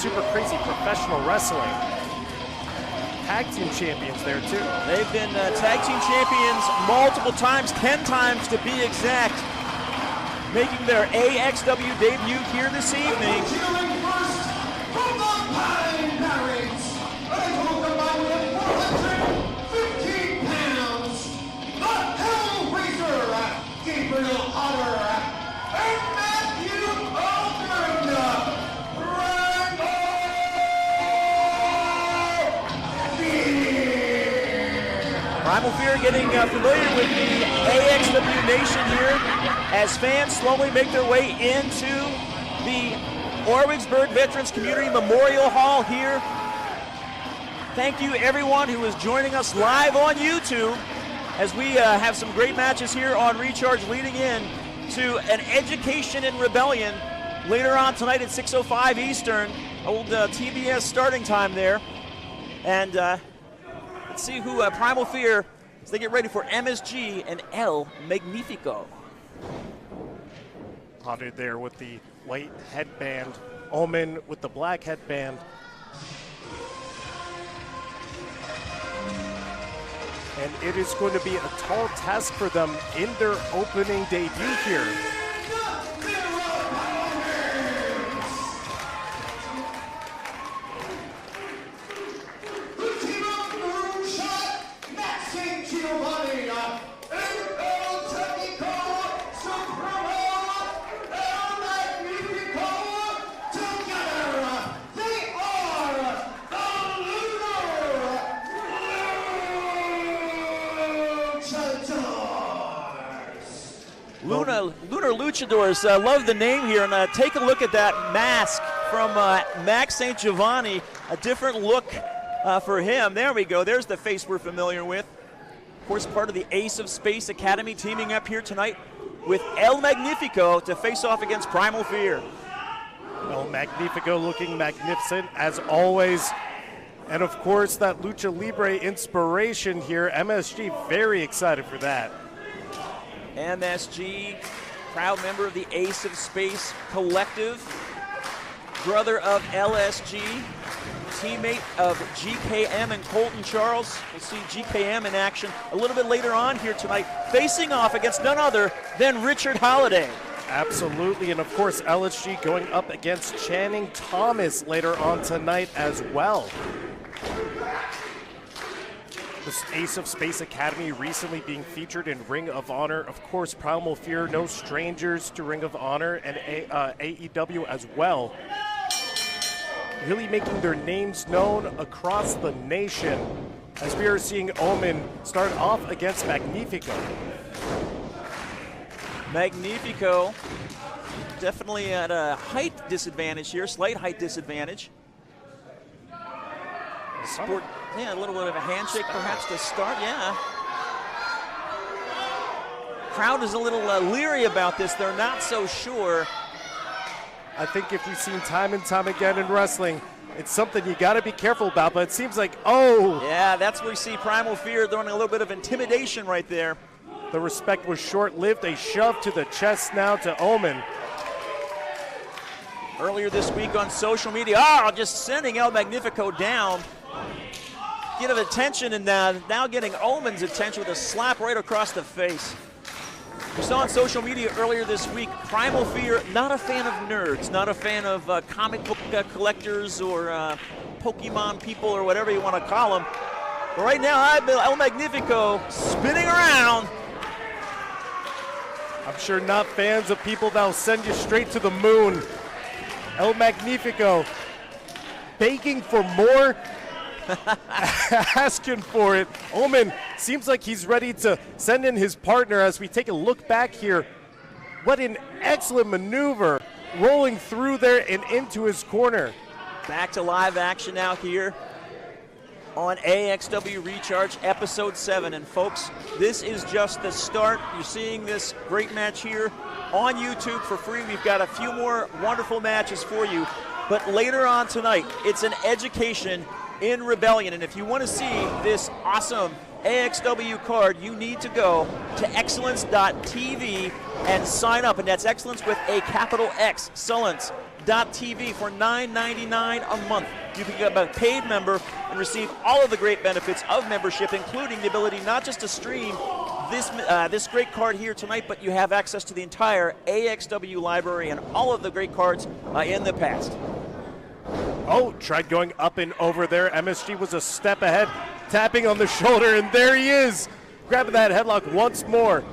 super crazy professional wrestling. Tag team champions there too. They've been tag team champions multiple times, 10 times to be exact, making their AXW debut here this evening. Primal Fear getting familiar with the AXW Nation here as fans slowly make their way into the Orwigsburg Veterans Community Memorial Hall here. Thank you everyone who is joining us live on YouTube as we have some great matches here on Recharge leading in to an Education in Rebellion later on tonight at 6:05 Eastern, old TBS starting time there. And let's see who Primal Fear as they get ready for MSG and El Magnifico. Potted there with the white headband. Omen with the black headband. And it is going to be a tall task for them in their opening debut here. Lunar Luchadores, love the name here, and take a look at that mask from Max St. Giovanni, a different look for him. There we go, there's the face we're familiar with. Of course, part of the Ace of Space Academy teaming up here tonight with El Magnifico to face off against Primal Fear. El Magnifico looking magnificent as always. And of course, that Lucha Libre inspiration here, MSG, very excited for that. MSG, proud member of the Ace of Space Collective, brother of LSG, teammate of GKM and Colton Charles. We'll see GKM in action a little bit later on here tonight, facing off against none other than Richard Holiday. Absolutely, and of course LSG going up against Channing Thomas later on tonight as well. This Ace of Space Academy recently being featured in Ring of Honor. Of course, Primal Fear, no strangers to Ring of Honor and AEW as well. Really making their names known across the nation as we are seeing Omen start off against Magnifico. Magnifico definitely at a height disadvantage here, slight height disadvantage. Sport, yeah, a little bit of a handshake perhaps to start, yeah. Crowd is a little leery about this. They're not so sure. I think if you've seen time and time again in wrestling, it's something you got to be careful about, but it seems like, oh. Yeah, that's where we see Primal Fear throwing a little bit of intimidation right there. The respect was short-lived. A shove to the chest now to Omen. Earlier this week on social media, just sending El Magnifico down. Get of attention, and now getting Omen's attention with a slap right across the face. We saw on social media earlier this week, Primal Fear, not a fan of nerds, not a fan of comic book collectors or Pokemon people or whatever you want to call them. But right now, I've been El Magnifico spinning around. I'm sure not fans of people that'll send you straight to the moon. El Magnifico begging for more, asking for it. Omen seems like he's ready to send in his partner as we take a look back here. What an excellent maneuver, rolling through there and into his corner. Back to live action now here on AXW Recharge Episode 7. And folks, this is just the start. You're seeing this great match here on YouTube for free. We've got a few more wonderful matches for you. But later on tonight, it's an Education in Rebellion. And if you want to see this awesome AXW card, you need to go to excellence.tv and sign up. And that's excellence with a capital X, Excellence. MagnificoSports.tv for $9.99 a month. You can become a paid member and receive all of the great benefits of membership, including the ability not just to stream this great card here tonight, but you have access to the entire AXW library and all of the great cards in the past. Oh, tried going up and over there. MSG was a step ahead, tapping on the shoulder, and there he is, grabbing that headlock once more.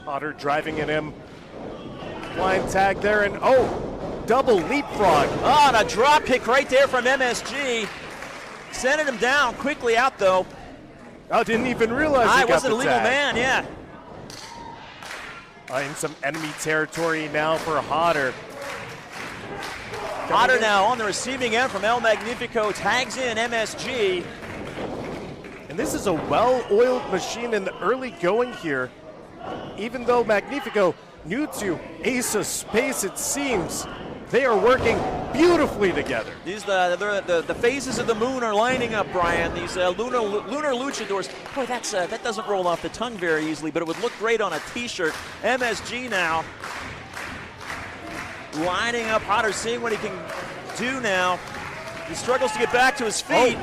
Potter driving at him. Blind tag there, and double leapfrog. Oh, and a drop kick right there from MSG. Sending him down, quickly out though. Oh, didn't even realize he got wasn't the a legal tag. man, yeah. In some enemy territory now for Hodder. Hodder now on the receiving end from El Magnifico, tags in MSG. And this is a well-oiled machine in the early going here. Even though Magnifico new to Ace of Space, it seems they are working beautifully together. These the phases of the moon are lining up, Brian. These lunar luchadors. Boy, that doesn't roll off the tongue very easily, but it would look great on a T-shirt. MSG now lining up Hodder, seeing what he can do now. He struggles to get back to his feet.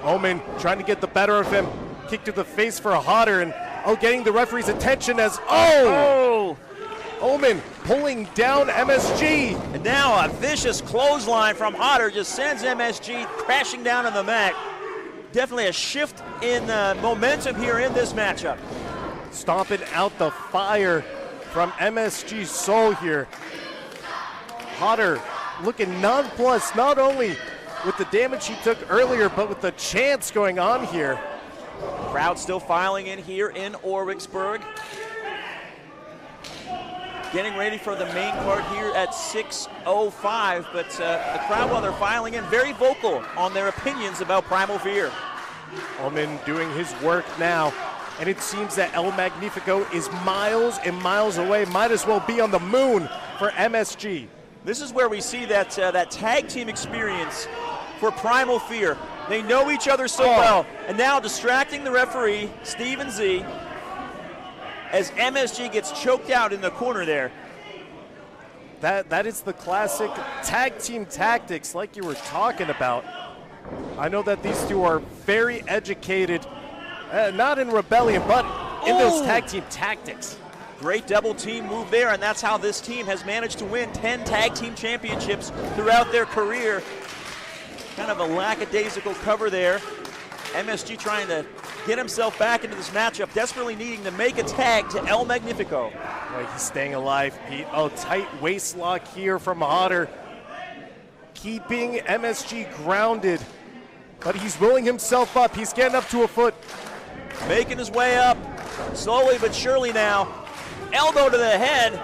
Omen trying to get the better of him. Kick to the face for Hodder, and getting the referee's attention as Omen pulling down MSG. And now a vicious clothesline from Hodder just sends MSG crashing down on the mat. Definitely a shift in momentum here in this matchup. Stomping out the fire from MSG's soul here. Hodder looking nonplussed, not only with the damage he took earlier, but with the chants going on here. Crowd still filing in here in Orwigsburg. Getting ready for the main card here at 6:05, but the crowd, while they're filing in, very vocal on their opinions about Primal Fear. Omen doing his work now, and it seems that El Magnifico is miles and miles away. Might as well be on the moon for MSG. This is where we see that tag team experience for Primal Fear. They know each other so well, and now distracting the referee, Steven Z, as MSG gets choked out in the corner there. That is the classic tag team tactics like you were talking about. I know that these two are very educated, not in rebellion, but in those tag team tactics. Great double team move there, and that's how this team has managed to win 10 tag team championships throughout their career. Kind of a lackadaisical cover there. MSG trying to get himself back into this matchup, desperately needing to make a tag to El Magnifico. He's staying alive, Pete. Tight waist lock here from Hodder, keeping MSG grounded, but he's rolling himself up. He's getting up to a foot. Making his way up, slowly but surely now. Elbow to the head,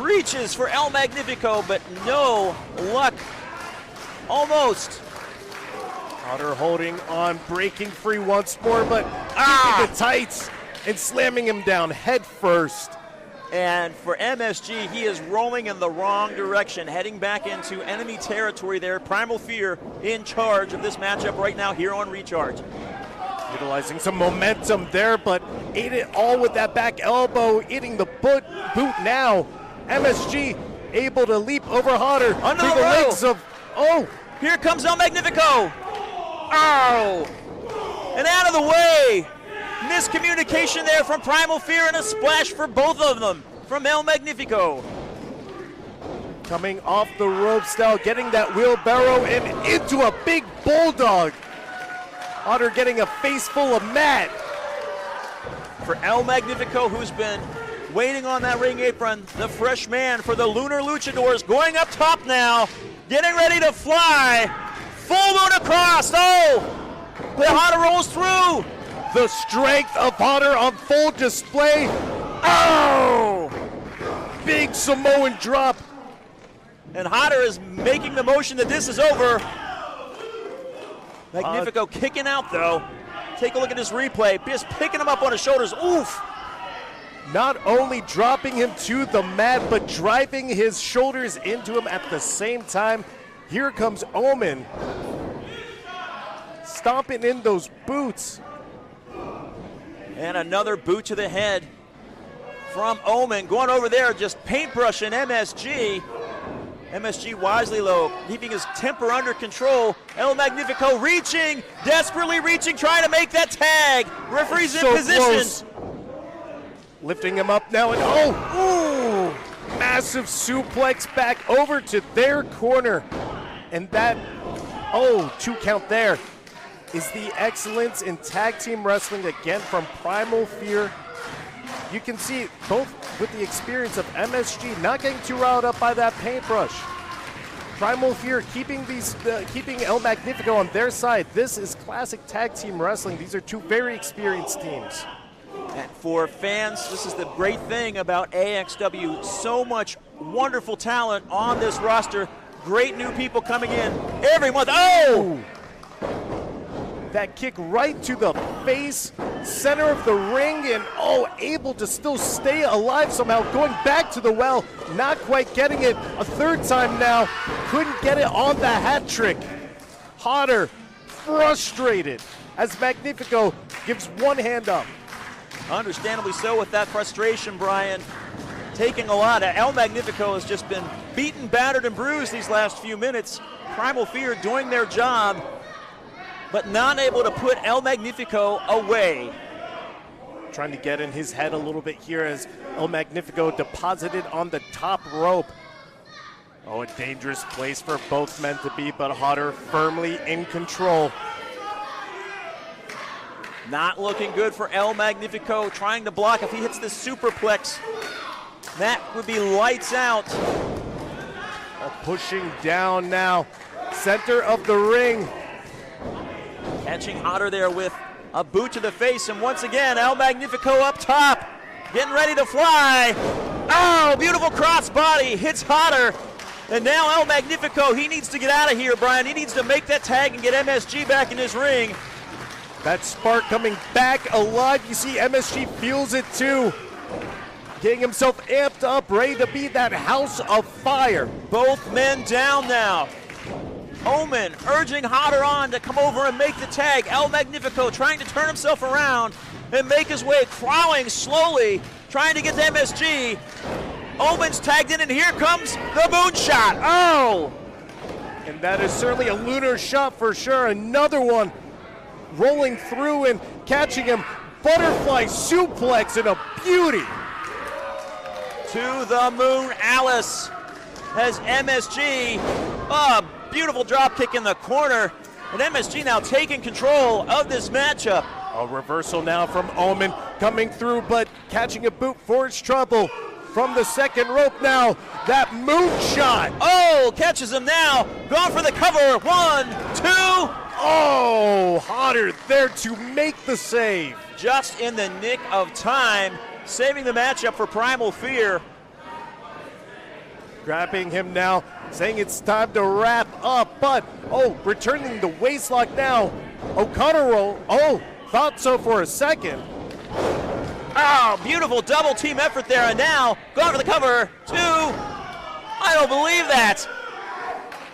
reaches for El Magnifico, but no luck. Almost. Hodder holding on, breaking free once more, but keeping the tights and slamming him down head first. And for MSG, he is rolling in the wrong direction, heading back into enemy territory there. Primal Fear in charge of this matchup right now here on Recharge. Utilizing some momentum there, but ate it all with that back elbow, eating the boot now. MSG able to leap over Hodder under through the legs of, here comes El Magnifico. And out of the way. Miscommunication there from Primal Fear, and a splash for both of them from El Magnifico. Coming off the ropes now, getting that wheelbarrow and into a big bulldog. Hodder getting a face full of mat. For El Magnifico, who's been waiting on that ring apron, the fresh man for the Lunar Luchadors, going up top now, getting ready to fly. Full moon across, but Hodder rolls through. The strength of Hodder on full display. Big Samoan drop. And Hodder is making the motion that this is over. Magnifico kicking out though. Take a look at this replay. Just picking him up on his shoulders. Oof. Not only dropping him to the mat, but driving his shoulders into him at the same time. Here comes Omen. Stomping in those boots. And another boot to the head from Omen. Going over there, just paintbrushing MSG. MSG wisely low, keeping his temper under control. El Magnifico reaching, desperately reaching, trying to make that tag. Referee's in position. Close. Lifting him up now, and oh, ooh, massive suplex back over to their corner. And that, 2 count there, is the excellence in tag team wrestling again from Primal Fear. You can see both with the experience of MSG not getting too riled up by that paintbrush. Primal Fear keeping El Magnifico on their side. This is classic tag team wrestling. These are 2 very experienced teams. And for fans, this is the great thing about AXW. So much wonderful talent on this roster. Great new people coming in every month. Oh! That kick right to the face, center of the ring, and able to still stay alive somehow, going back to the well, not quite getting it a 3rd time now, couldn't get it on the hat trick. Hodder frustrated as Magnifico gives 1 hand up. Understandably so with that frustration, Brian. Taking a lot. El Magnifico has just been beaten, battered, and bruised these last few minutes. Primal Fear doing their job, but not able to put El Magnifico away. Trying to get in his head a little bit here as El Magnifico deposited on the top rope. A dangerous place for both men to be, but Hodder firmly in control. Not looking good for El Magnifico, trying to block. If he hits this superplex, that would be lights out. Pushing down now, center of the ring. Catching Hodder there with a boot to the face, and once again, El Magnifico up top, getting ready to fly. Oh, beautiful crossbody, hits Hodder. And now El Magnifico, he needs to get out of here, Brian. He needs to make that tag and get MSG back in his ring. That spark coming back alive. You see MSG feels it too. Getting himself amped up, ready to be that house of fire. Both men down now. Omen urging Hodder on to come over and make the tag. El Magnifico trying to turn himself around and make his way, crawling slowly, trying to get to MSG. Omen's tagged in, and here comes the moonshot. Oh! And that is certainly a lunar shot for sure. Another one rolling through and catching him. Butterfly suplex and a beauty. To the moon, Alice has MSG. Oh, beautiful drop kick in the corner. And MSG now taking control of this matchup. A reversal now from Omen coming through, but catching a boot for his trouble. From the second rope now, that moonshot. Oh, catches him now. Going for the cover. 1, 2. Oh, Hodder there to make the save. Just in the nick of time, saving the matchup for Primal Fear. Grabbing him now, saying it's time to wrap up, but, returning the waistlock now. O'Connor roll, thought so for a second. Oh, beautiful double team effort there, and now going for the cover. 2. I don't believe that.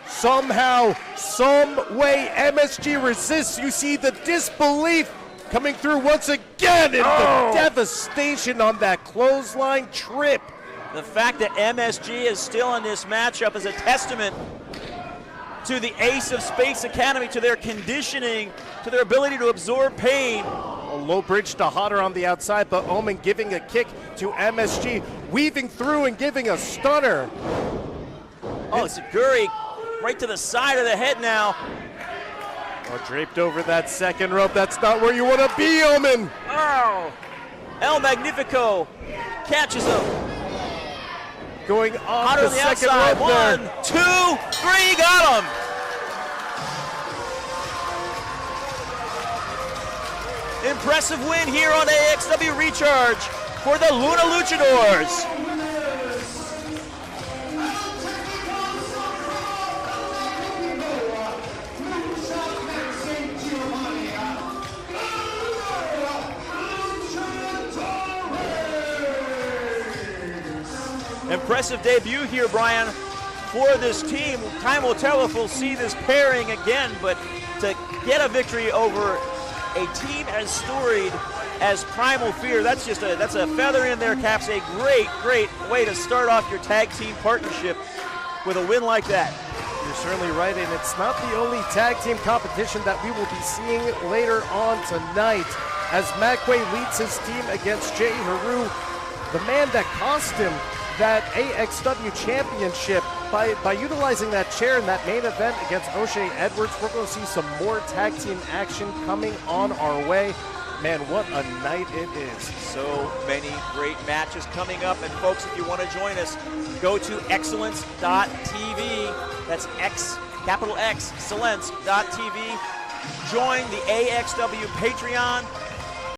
Somehow, some way, MSG resists. You see the disbelief coming through once again, and the devastation on that clothesline trip. The fact that MSG is still in this matchup is a testament to the Ace of Space Academy, to their conditioning, to their ability to absorb pain. A low bridge to Hodder on the outside, but Omen giving a kick to MSG, weaving through and giving a stunner. Oh, Seguri right to the side of the head now. Draped over that second rope. That's not where you want to be, Omen. Oh, El Magnifico catches him. Going off Hodder the on the second outside. rope 1, 2, 3, got him. Impressive win here on AXW Recharge for the Lunar Luchadores. Impressive debut here, Brian, for this team. Time will tell if we'll see this pairing again, but to get a victory over a team as storied as Primal Fear, that's a feather in their caps. A great way to start off your tag team partnership with a win like that. You're certainly right, and it's not the only tag team competition that we will be seeing later on tonight as McQuay leads his team against Jay Haru, the man that cost him that AXW championship by utilizing that chair in that main event against O'Shea Edwards. We're going to see some more tag team action coming on our way. Man, what a night it is. So many great matches coming up. And folks, if you want to join us, go to excellence.tv. That's X, excellence.tv. Join the AXW Patreon.